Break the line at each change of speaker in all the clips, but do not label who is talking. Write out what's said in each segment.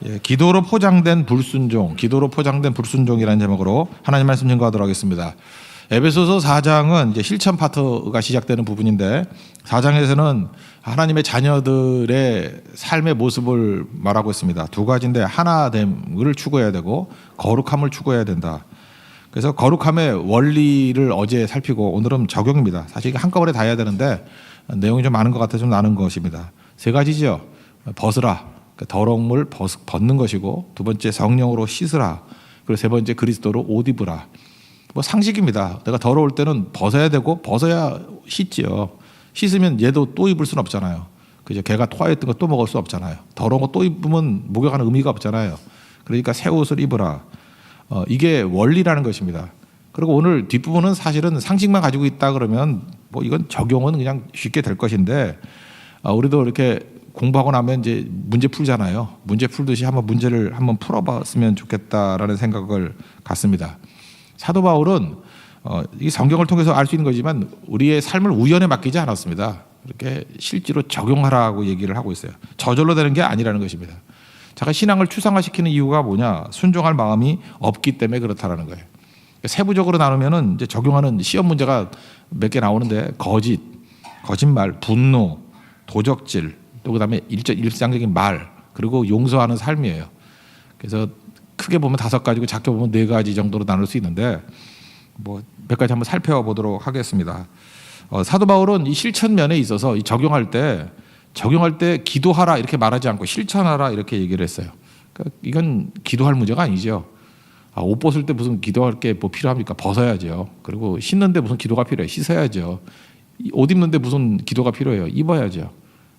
예, 기도로 포장된 불순종, 기도로 포장된 불순종이라는 제목으로 하나님 말씀 증거하도록 하겠습니다. 에베소서 4장은 이제 실천 파트가 시작되는 부분인데 4장에서는 하나님의 자녀들의 삶의 모습을 말하고 있습니다. 두 가지인데 하나됨을 추구해야 되고 거룩함을 추구해야 된다. 그래서 거룩함의 원리를 어제 살피고 오늘은 적용입니다. 사실 이게 한꺼번에 다 해야 되는데 내용이 좀 많은 것 같아서 좀 나눈 것입니다. 세 가지죠. 벗으라. 더러운 물 벗는 것이고, 두 번째 성령으로 씻으라. 그리고 세 번째 그리스도로 옷 입으라. 뭐 상식입니다. 내가 더러울 때는 벗어야 되고 벗어야 씻지요. 씻으면 얘도 또 입을 수는 없잖아요. 그죠? 걔가 토하였던 거 또 먹을 수 없잖아요. 더러운 거 또 입으면 목욕하는 의미가 없잖아요. 그러니까 새 옷을 입으라. 이게 원리라는 것입니다. 그리고 오늘 뒷부분은 사실은 상식만 가지고 있다 그러면 뭐 이건 적용은 그냥 쉽게 될 것인데, 우리도 이렇게 공부하고 나면 이제 문제 풀잖아요. 문제 풀듯이 한번 문제를 한번 풀어봤으면 좋겠다라는 생각을 갖습니다. 사도 바울은 이 성경을 통해서 알 수 있는 거지만 우리의 삶을 우연에 맡기지 않았습니다. 이렇게 실제로 적용하라고 얘기를 하고 있어요. 저절로 되는 게 아니라는 것입니다. 자가 신앙을 추상화시키는 이유가 뭐냐? 순종할 마음이 없기 때문에 그렇다라는 거예요. 세부적으로 나누면은 이제 적용하는 시험 문제가 몇 개 나오는데 거짓, 거짓말, 분노, 도적질, 또 그다음에 일상적인 말, 그리고 용서하는 삶이에요. 그래서 크게 보면 5가지고 작게 보면 4가지 정도로 나눌 수 있는데 뭐 몇 가지 한번 살펴보도록 하겠습니다. 사도 바울은 이 실천면에 있어서 이 적용할 때 기도하라 이렇게 말하지 않고 실천하라 이렇게 얘기를 했어요. 그러니까 이건 기도할 문제가 아니죠. 옷 벗을 때 무슨 기도할 게 뭐 필요합니까? 벗어야죠. 그리고 씻는데 무슨 기도가 필요해요? 씻어야죠. 옷 입는데 무슨 기도가 필요해요? 입어야죠.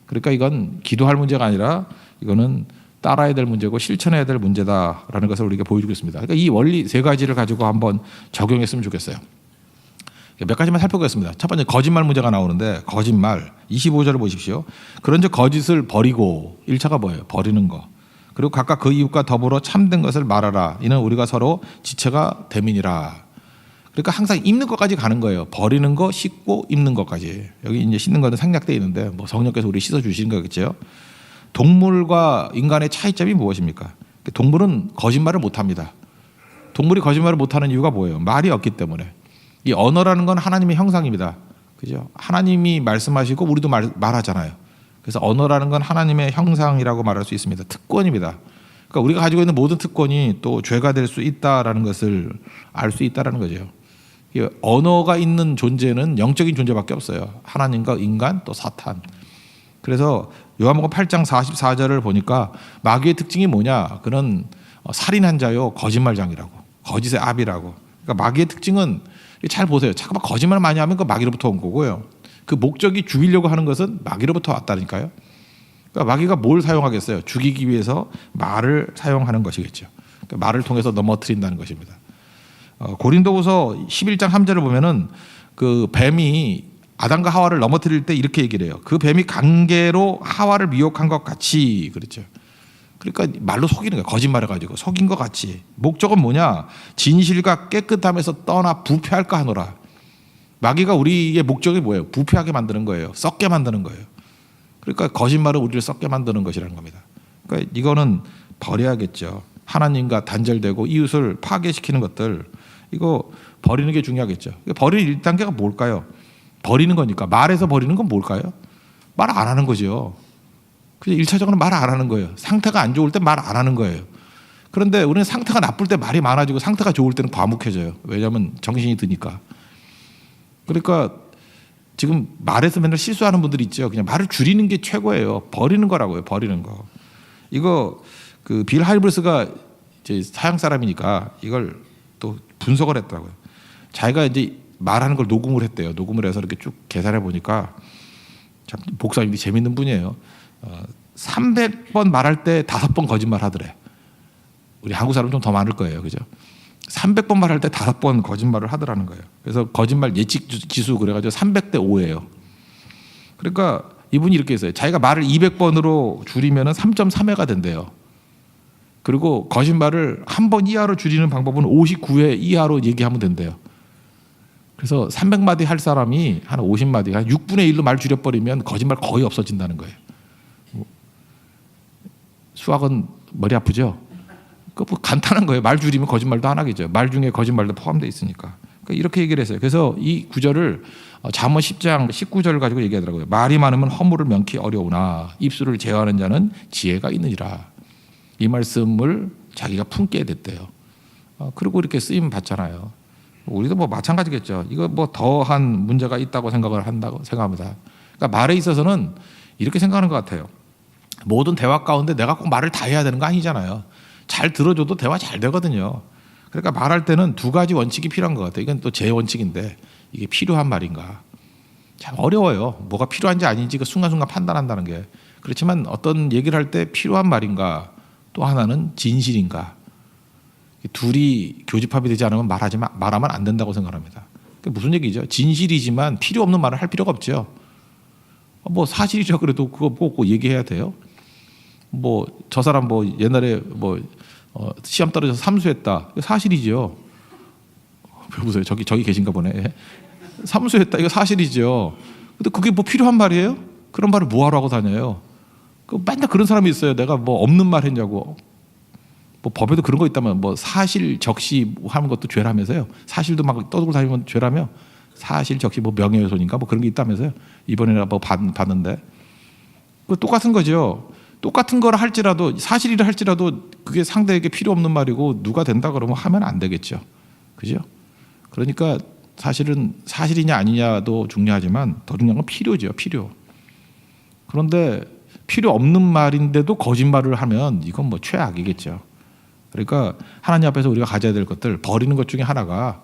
그러니까 이건 기도할 문제가 아니라 이거는 따라야 될 문제고 실천해야 될 문제다라는 것을 우리가 보여주고 있습니다. 그러니까 이 원리 3가지를 가지고 한번 적용했으면 좋겠어요. 몇 가지만 살펴보겠습니다. 첫 번째 거짓말 문제가 나오는데, 거짓말 25절을 보십시오. 그런즉 거짓을 버리고, 1차가 뭐예요? 버리는 거. 그리고 각각 그 이웃과 더불어 참된 것을 말하라. 이는 우리가 서로 지체가 됨이니라. 그러니까 항상 입는 것까지 가는 거예요. 버리는 거, 씻고 입는 것까지. 여기 이제 씻는 거는 생략되어 있는데 뭐 성령께서 우리 씻어 주시는 거겠죠. 동물과 인간의 차이점이 무엇입니까? 동물은 거짓말을 못 합니다. 동물이 거짓말을 못 하는 이유가 뭐예요? 말이 없기 때문에. 이 언어라는 건 하나님의 형상입니다. 그죠? 하나님이 말씀하시고 우리도 말하잖아요. 그래서 언어라는 건 하나님의 형상이라고 말할 수 있습니다. 특권입니다. 그러니까 우리가 가지고 있는 모든 특권이 또 죄가 될 수 있다라는 것을 알 수 있다라는 거죠. 언어가 있는 존재는 영적인 존재밖에 없어요. 하나님과 인간 또 사탄. 그래서 요한복음 8장 44절을 보니까 마귀의 특징이 뭐냐? 그는 살인한 자요, 거짓말장이라고, 거짓의 아비라고. 그러니까 마귀의 특징은 잘 보세요. 잠깐만 거짓말 많이 하면 그 마귀로부터 온 거고요. 그 목적이 죽이려고 하는 것은 마귀로부터 왔다니까요. 그러니까 마귀가 뭘 사용하겠어요? 죽이기 위해서 말을 사용하는 것이겠죠. 그러니까 말을 통해서 넘어뜨린다는 것입니다. 고린도후서 11장 3절을 보면은 그 뱀이 아담과 하와를 넘어뜨릴 때 이렇게 얘기를 해요. 그 뱀이 관계로 하와를 미혹한 것 같이, 그렇죠. 그러니까 말로 속이는 거예요. 거짓말을 가지고 속인 것 같이. 목적은 뭐냐? 진실과 깨끗함에서 떠나 부패할까 하노라. 마귀가 우리의 목적이 뭐예요? 부패하게 만드는 거예요. 썩게 만드는 거예요. 그러니까 거짓말은 우리를 썩게 만드는 것이라는 겁니다. 그러니까 이거는 버려야겠죠. 하나님과 단절되고 이웃을 파괴시키는 것들, 이거 버리는 게 중요하겠죠. 버리는 1단계가 뭘까요? 버리는 거니까. 말에서 버리는 건 뭘까요? 말 안 하는 거죠. 그냥 1차적으로 말 안 하는 거예요. 상태가 안 좋을 때 말 안 하는 거예요. 그런데 우리는 상태가 나쁠 때 말이 많아지고 상태가 좋을 때는 과묵해져요. 왜냐하면 정신이 드니까. 그러니까 지금 말에서 맨날 실수하는 분들이 있죠. 그냥 말을 줄이는 게 최고예요. 버리는 거라고요. 버리는 거. 이거 그 빌 하이브스가 이제 서양 사람이니까 이걸 또 분석을 했더라고요. 자기가 이제 말하는 걸 녹음을 했대요. 녹음을 해서 이렇게 쭉 계산해 보니까 참 목사님이 재밌는 분이에요. 300번 말할 때 5번 거짓말 하더래. 우리 한국 사람 좀 더 많을 거예요. 그죠? 300번 말할 때 5번 거짓말을 하더라는 거예요. 그래서 거짓말 예측 지수 그래가지고 300대 5예요. 그러니까 이분이 이렇게 했어요. 자기가 말을 200번으로 줄이면 3.3회가 된대요. 그리고 거짓말을 한 번 이하로 줄이는 방법은 59회 이하로 얘기하면 된대요. 그래서 300마디 할 사람이 한 50마디, 한 6분의 1로 말 줄여버리면 거짓말 거의 없어진다는 거예요. 수학은 머리 아프죠? 그 뭐 간단한 거예요. 말 줄이면 거짓말도 안 하겠죠. 말 중에 거짓말도 포함되어 있으니까. 그러니까 이렇게 얘기를 했어요. 그래서 이 구절을 잠언 10장 19절을 가지고 얘기하더라고요. 말이 많으면 허물을 명키 어려우나 입술을 제어하는 자는 지혜가 있느니라. 이 말씀을 자기가 품게 됐대요. 그리고 이렇게 쓰임 받잖아요. 우리도 뭐 마찬가지겠죠. 이거 뭐 더한 문제가 있다고 생각한다고 생각합니다. 그러니까 말에 있어서는 이렇게 생각하는 것 같아요. 모든 대화 가운데 내가 꼭 말을 다 해야 되는 거 아니잖아요. 잘 들어줘도 대화 잘 되거든요. 그러니까 말할 때는 두 가지 원칙이 필요한 것 같아요. 이건 또 제 원칙인데 이게 필요한 말인가. 참 어려워요. 뭐가 필요한지 아닌지 그 순간순간 판단한다는 게. 그렇지만 어떤 얘기를 할 때 필요한 말인가 또 하나는 진실인가. 둘이 교집합이 되지 않으면 말하면 안 된다고 생각합니다. 그게 무슨 얘기죠? 진실이지만 필요 없는 말을 할 필요가 없죠. 뭐 사실이죠. 그래도 그거 꼭 얘기해야 돼요. 뭐 저 사람 뭐 옛날에 뭐 시험 떨어져서 삼수했다. 사실이죠. 왜 보세요? 저기 계신가 보네. 삼수했다. 이거 사실이죠. 근데 그게 뭐 필요한 말이에요? 그런 말을 뭐하러 하고 다녀요? 맨날 그런 사람이 있어요. 내가 뭐 없는 말 했냐고. 뭐 법에도 그런 거 있다면 뭐 사실 적시 하는 것도 죄라면서요. 사실도 막 떠들고 다니면 죄라며. 사실 적시 뭐 명예훼손인가 뭐 그런 게 있다면서요. 이번에 뭐 봤는데 그 똑같은 거죠. 똑같은 걸 할지라도 사실이라 할지라도 그게 상대에게 필요 없는 말이고 누가 된다 그러면 하면 안 되겠죠. 그죠? 그러니까 사실은 사실이냐 아니냐도 중요하지만 더 중요한 건 필요죠. 필요. 그런데 필요 없는 말인데도 거짓말을 하면 이건 뭐 최악이겠죠. 그러니까 하나님 앞에서 우리가 가져야 될 것들 버리는 것 중에 하나가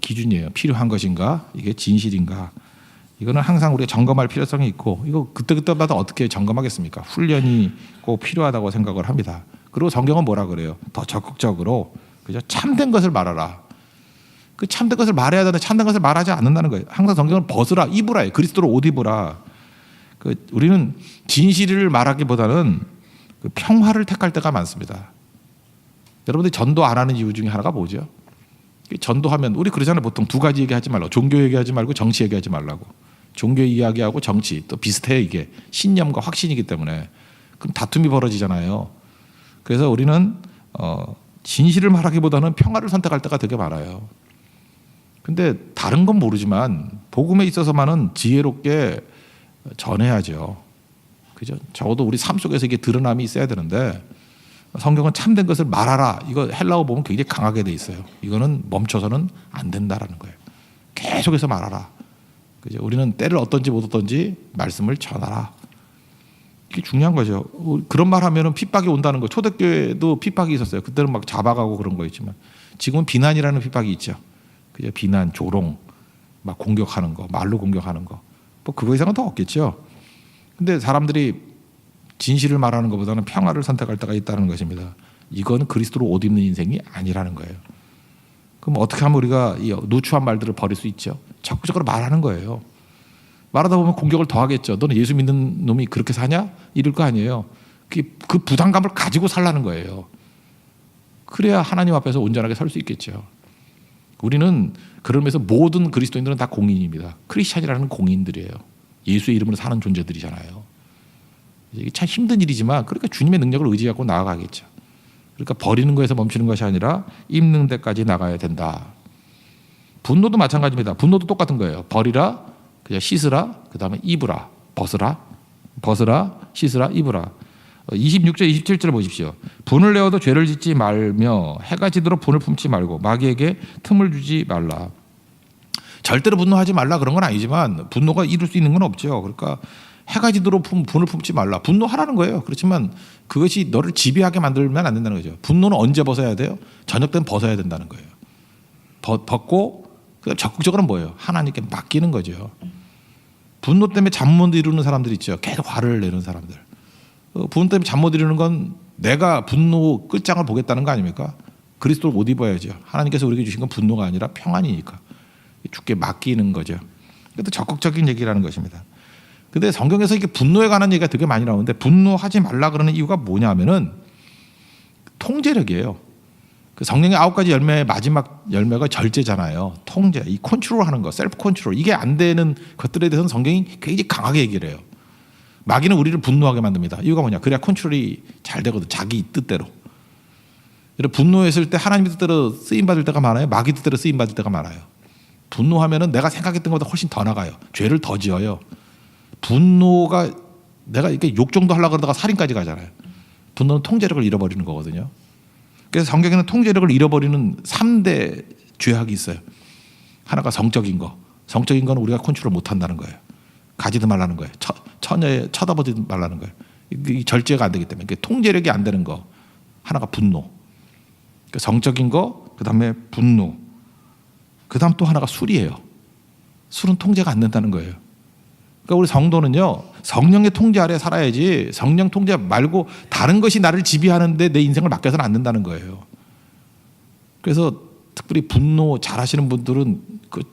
기준이에요. 필요한 것인가? 이게 진실인가? 이거는 항상 우리가 점검할 필요성이 있고 이거 그때그때마다 어떻게 점검하겠습니까? 훈련이 꼭 필요하다고 생각을 합니다. 그리고 성경은 뭐라 그래요? 더 적극적으로 그죠? 참된 것을 말하라. 그 참된 것을 말해야 되는데 참된 것을 말하지 않는다는 거예요. 항상 성경은 벗으라, 입으라, 그리스도로 옷 입으라. 우리는 진실을 말하기보다는 그 평화를 택할 때가 많습니다. 여러분들이 전도 안 하는 이유 중에 하나가 뭐죠? 전도하면 우리 그러잖아요. 보통 두 가지 얘기하지 말라고. 종교 얘기하지 말고 정치 얘기하지 말라고. 종교 이야기하고 정치 또 비슷해요. 이게 신념과 확신이기 때문에 그럼 다툼이 벌어지잖아요. 그래서 우리는 진실을 말하기보다는 평화를 선택할 때가 되게 많아요. 근데 다른 건 모르지만 복음에 있어서만은 지혜롭게 전해야죠. 그죠? 적어도 우리 삶 속에서 이게 드러남이 있어야 되는데 성경은 참된 것을 말하라. 이거 헬라어 보면 굉장히 강하게 돼 있어요. 이거는 멈춰서는 안 된다라는 거예요. 계속해서 말하라. 그죠? 우리는 때를 어떤지 못 어떤지 말씀을 전하라. 이게 중요한 거죠. 그런 말 하면은 핍박이 온다는 거. 초대교회도 핍박이 있었어요. 그때는 막 잡아가고 그런 거였지만 지금은 비난이라는 핍박이 있죠. 그죠? 비난, 조롱, 막 공격하는 거, 말로 공격하는 거. 뭐 그거 이상은 더 없겠죠. 근데 사람들이 진실을 말하는 것보다는 평화를 선택할 때가 있다는 것입니다. 이건 그리스도로 옷 입는 인생이 아니라는 거예요. 그럼 어떻게 하면 우리가 이 누추한 말들을 버릴 수 있죠? 적극적으로 말하는 거예요. 말하다 보면 공격을 더 하겠죠. 너는 예수 믿는 놈이 그렇게 사냐? 이럴 거 아니에요. 그 부담감을 가지고 살라는 거예요. 그래야 하나님 앞에서 온전하게 설 수 있겠죠. 우리는 그러면서 모든 그리스도인들은 다 공인입니다. 크리스찬이라는 공인들이에요. 예수의 이름으로 사는 존재들이잖아요. 이게 참 힘든 일이지만 그러니까 주님의 능력을 의지하고 나아가겠죠. 그러니까 버리는 거에서 멈추는 것이 아니라 입는 데까지 나가야 된다. 분노도 마찬가지입니다. 분노도 똑같은 거예요. 버리라, 그냥 씻으라, 그 다음에 입으라, 벗으라, 씻으라, 입으라. 26절, 27절 보십시오. 분을 내어도 죄를 짓지 말며 해가 지도록 분을 품지 말고 마귀에게 틈을 주지 말라. 절대로 분노하지 말라 그런 건 아니지만 분노가 이룰 수 있는 건 없죠. 그러니까 해가 지도록 분을 품지 말라. 분노하라는 거예요. 그렇지만 그것이 너를 지배하게 만들면 안 된다는 거죠. 분노는 언제 벗어야 돼요? 저녁 때는 벗어야 된다는 거예요. 벗고 적극적으로는 뭐예요? 하나님께 맡기는 거죠. 분노 때문에 잠 못 이루는 사람들 있죠. 계속 화를 내는 사람들. 분노 때문에 잠 못 이루는 건 내가 분노 끝장을 보겠다는 거 아닙니까? 그리스도를 못 입어야죠. 하나님께서 우리에게 주신 건 분노가 아니라 평안이니까. 주께 맡기는 거죠. 그것도 적극적인 얘기라는 것입니다. 근데 성경에서 이게 분노에 관한 얘기가 되게 많이 나오는데 분노하지 말라 그러는 이유가 뭐냐면은 통제력이에요. 그 성령의 9가지 열매의 마지막 열매가 절제잖아요. 통제, 이 컨트롤하는 거, 셀프 컨트롤. 이게 안 되는 것들에 대해서는 성경이 굉장히 강하게 얘기를 해요. 마귀는 우리를 분노하게 만듭니다. 이유가 뭐냐? 그래야 컨트롤이 잘 되거든. 자기 뜻대로. 분노했을 때 하나님 뜻대로 쓰임 받을 때가 많아요. 마귀 뜻대로 쓰임 받을 때가 많아요. 분노하면은 내가 생각했던 것보다 훨씬 더 나가요. 죄를 더 지어요. 분노가 내가 이렇게 욕 정도 하려고 그러다가 살인까지 가잖아요. 분노는 통제력을 잃어버리는 거거든요. 그래서 성경에는 통제력을 잃어버리는 3대 죄악이 있어요. 하나가 성적인 거. 성적인 거는 우리가 컨트롤 못 한다는 거예요. 가지도 말라는 거예요. 처녀에 쳐다보지 말라는 거예요. 이 절제가 안 되기 때문에. 통제력이 안 되는 거. 하나가 분노. 성적인 거, 그 다음에 분노. 그 다음 또 하나가 술이에요. 술은 통제가 안 된다는 거예요. 그러니까 우리 성도는요, 성령의 통제 아래 살아야지 성령 통제 말고 다른 것이 나를 지배하는데 내 인생을 맡겨서는 안 된다는 거예요. 그래서 특별히 분노 잘하시는 분들은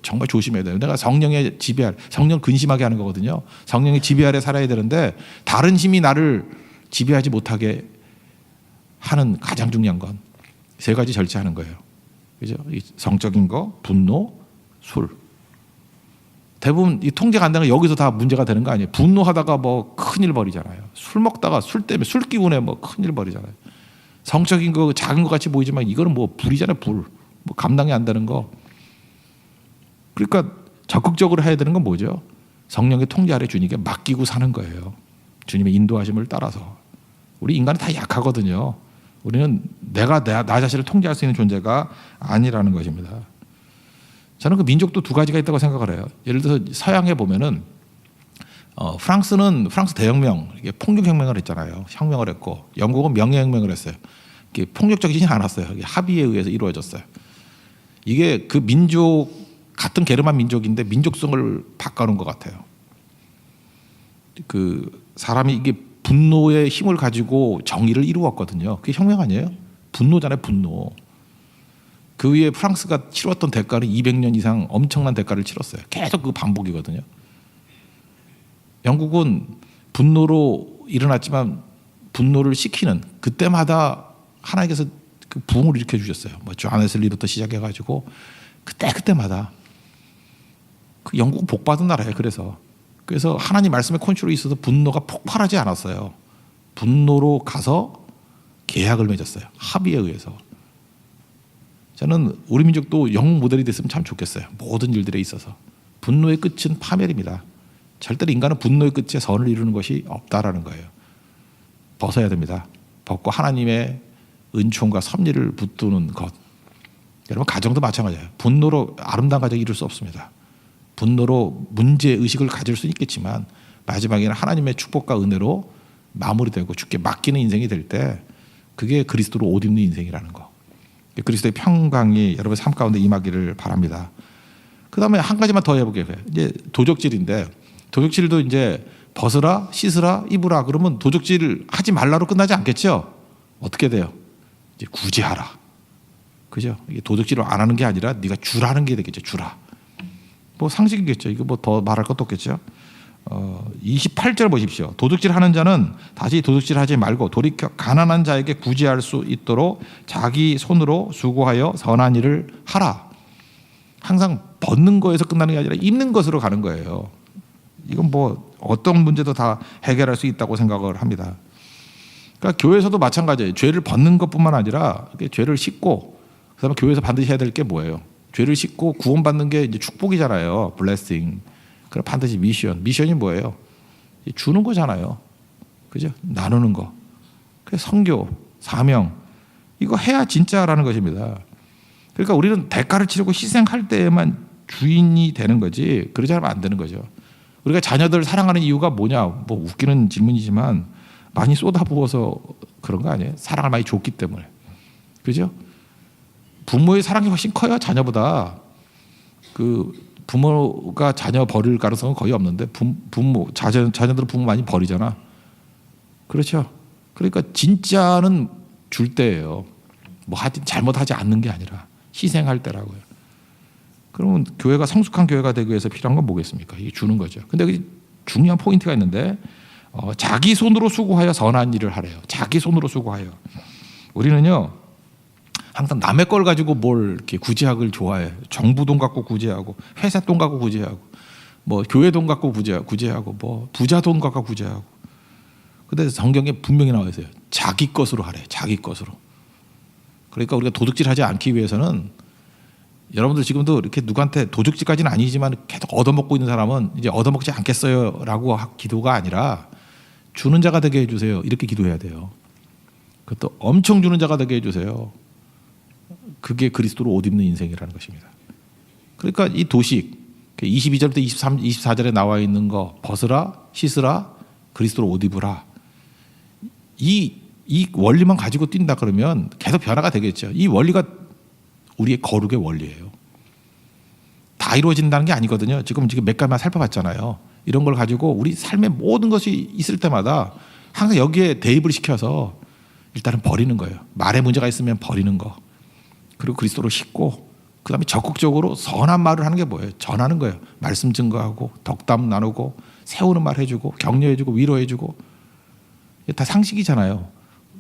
정말 조심해야 돼요. 내가 성령의 지배할, 성령 근심하게 하는 거거든요. 성령의 지배 아래 살아야 되는데 다른 힘이 나를 지배하지 못하게 하는 가장 중요한 건 3가지 절제하는 거예요. 그죠? 성적인 거, 분노, 술. 대부분 이 통제가 안 되는 건 여기서 다 문제가 되는 거 아니에요. 분노하다가 뭐 큰일 벌이잖아요. 술 먹다가 술 때문에 술 기운에 뭐 큰일 벌이잖아요. 성적인 거 작은 것 같이 보이지만 이거는 뭐 불이잖아요. 불. 뭐 감당이 안 되는 거. 그러니까 적극적으로 해야 되는 건 뭐죠? 성령의 통제 아래 주님께 맡기고 사는 거예요. 주님의 인도하심을 따라서. 우리 인간은 다 약하거든요. 우리는 내가 나 자신을 통제할 수 있는 존재가 아니라는 것입니다. 저는 그 민족도 2가지가 있다고 생각을 해요. 예를 들어서 서양에 보면은 프랑스 대혁명, 이게 폭력혁명을 했잖아요. 혁명을 했고, 영국은 명예혁명을 했어요. 이게 폭력적이지 않았어요. 이게 합의에 의해서 이루어졌어요. 이게 그 민족 같은 게르만 민족인데 민족성을 바꿔놓은 것 같아요. 그 사람이 이게 분노의 힘을 가지고 정의를 이루었거든요. 그게 혁명 아니에요? 분노잖아요, 분노. 그 위에 프랑스가 치렀던 대가는 200년 이상 엄청난 대가를 치렀어요. 계속 그 반복이거든요. 영국은 분노로 일어났지만 분노를 식히는 그때마다 하나님께서 그 부흥을 일으켜 주셨어요. 뭐 존 웨슬리부터 시작해가지고 그때마다 그 영국은 복 받은 나라예요. 그래서 하나님 말씀에 컨트롤이 있어서 분노가 폭발하지 않았어요. 분노로 가서 계약을 맺었어요. 합의에 의해서. 저는 우리 민족도 영웅 모델이 됐으면 참 좋겠어요. 모든 일들에 있어서. 분노의 끝은 파멸입니다. 절대로 인간은 분노의 끝에 선을 이루는 것이 없다라는 거예요. 벗어야 됩니다. 벗고 하나님의 은총과 섭리를 붙드는 것. 여러분 가정도 마찬가지예요. 분노로 아름다운 가정 이룰 수 없습니다. 분노로 문제의식을 가질 수는 있겠지만 마지막에는 하나님의 축복과 은혜로 마무리되고 주께 맡기는 인생이 될 때 그게 그리스도로 옷 입는 인생이라는 거. 그리스도의 평강이 여러분 삶 가운데 임하기를 바랍니다. 그 다음에 한 가지만 더 해보게요. 이제 도적질인데 도적질도 이제 벗으라, 씻으라, 입으라 그러면 도적질 하지 말라로 끝나지 않겠죠? 어떻게 돼요? 이제 구제하라. 그죠? 이게 도적질을 안 하는 게 아니라 네가 주라는 게 되겠죠. 주라. 뭐 상식이겠죠. 이거 뭐 더 말할 것도 없겠죠. 28절 보십시오. 도둑질하는 자는 다시 도둑질하지 말고 돌이켜 가난한 자에게 구제할 수 있도록 자기 손으로 수고하여 선한 일을 하라. 항상 벗는 거에서 끝나는 게 아니라 입는 것으로 가는 거예요. 이건 뭐 어떤 문제도 다 해결할 수 있다고 생각을 합니다. 그러니까 교회에서도 마찬가지예요. 죄를 벗는 것뿐만 아니라 죄를 씻고 그다음에 교회에서 반드시 해야 될 게 뭐예요? 죄를 씻고 구원받는 게 이제 축복이잖아요. 블레싱. 그럼 반드시 미션이 뭐예요? 주는 거잖아요. 그죠? 나누는 거. 그래서 선교, 사명 이거 해야 진짜라는 것입니다. 그러니까 우리는 대가를 치르고 희생할 때에만 주인이 되는 거지 그러지 않으면 안 되는 거죠. 우리가 자녀들 사랑하는 이유가 뭐냐? 뭐 웃기는 질문이지만 많이 쏟아부어서 그런 거 아니에요? 사랑을 많이 줬기 때문에. 그죠? 부모의 사랑이 훨씬 커요. 자녀보다. 부모가 자녀 버릴 가능성은 거의 없는데 자녀들은 부모 많이 버리잖아. 그렇죠. 그러니까 진짜는 줄 때예요. 뭐 잘못하지 않는 게 아니라 희생할 때라고요. 그러면 교회가 성숙한 교회가 되기 위해서 필요한 건 뭐겠습니까? 이게 주는 거죠. 근데 중요한 포인트가 있는데 자기 손으로 수고하여 선한 일을 하래요. 자기 손으로 수고하여. 우리는요 항상 남의 걸 가지고 뭘 이렇게 구제하기를 좋아해. 정부 돈 갖고 구제하고, 회사 돈 갖고 구제하고, 뭐 교회 돈 갖고 구제하고, 뭐 부자 돈 갖고 구제하고. 근데 성경에 분명히 나와 있어요. 자기 것으로 하래. 자기 것으로. 그러니까 우리가 도둑질하지 않기 위해서는 여러분들 지금도 이렇게 누구한테 도둑질까지는 아니지만 계속 얻어먹고 있는 사람은 이제 얻어먹지 않겠어요라고 기도가 아니라 주는 자가 되게 해주세요. 이렇게 기도해야 돼요. 그것도 엄청 주는 자가 되게 해주세요. 그게 그리스도로 옷 입는 인생이라는 것입니다. 그러니까 이 도식 22절부터 23, 24절에 나와 있는 거 벗으라, 씻으라, 그리스도로 옷 입으라. 이 원리만 가지고 뛴다 그러면 계속 변화가 되겠죠. 이 원리가 우리의 거룩의 원리예요. 다 이루어진다는 게 아니거든요. 지금 몇 가지만 살펴봤잖아요. 이런 걸 가지고 우리 삶의 모든 것이 있을 때마다 항상 여기에 대입을 시켜서 일단은 버리는 거예요. 말에 문제가 있으면 버리는 거. 그리고 그리스도로 싣고 그다음에 적극적으로 선한 말을 하는 게 뭐예요? 전하는 거예요. 말씀 증거하고 덕담 나누고 세우는 말 해주고 격려해주고 위로해주고. 이게 다 상식이잖아요.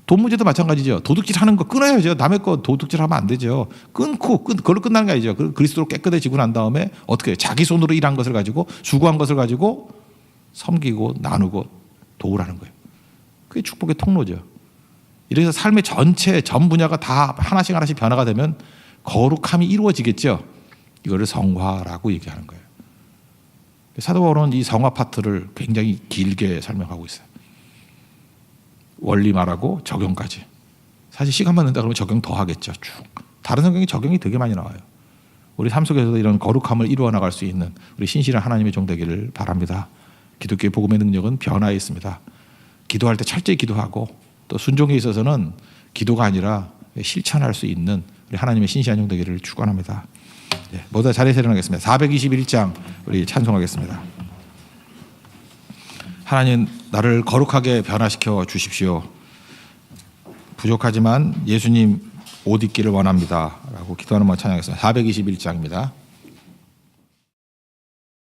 돈 문제도 마찬가지죠. 도둑질 하는 거 끊어야죠. 남의 거 도둑질 하면 안 되죠. 끊고 그걸로 끝나는 게 아니죠. 그리스도로 깨끗해지고 난 다음에 어떻게 해요? 자기 손으로 일한 것을 가지고 수고한 것을 가지고 섬기고 나누고 도우라는 거예요. 그게 축복의 통로죠. 이래서 삶의 전체 전 분야가 다 하나씩 하나씩 변화가 되면 거룩함이 이루어지겠죠. 이거를 성화라고 얘기하는 거예요. 사도 바울은 이 성화 파트를 굉장히 길게 설명하고 있어요. 원리 말하고 적용까지. 사실 시간만 낸다 그러면 적용 더 하겠죠. 쭉. 다른 성경에 적용이 되게 많이 나와요. 우리 삶 속에서도 이런 거룩함을 이루어 나갈 수 있는 우리 신실한 하나님의 종 되기를 바랍니다. 기독교의 복음의 능력은 변화에 있습니다. 기도할 때 철저히 기도하고 또 순종에 있어서는 기도가 아니라 실천할 수 있는 우리 하나님의 신실한 종 되기를 축원합니다. 모두 자리에서 일어나겠습니다. 421장 우리 찬송하겠습니다. 하나님 나를 거룩하게 변화시켜 주십시오. 부족하지만 예수님 옷 입기를 원합니다. 라고 기도하는 번 찬양하겠습니다. 421장입니다.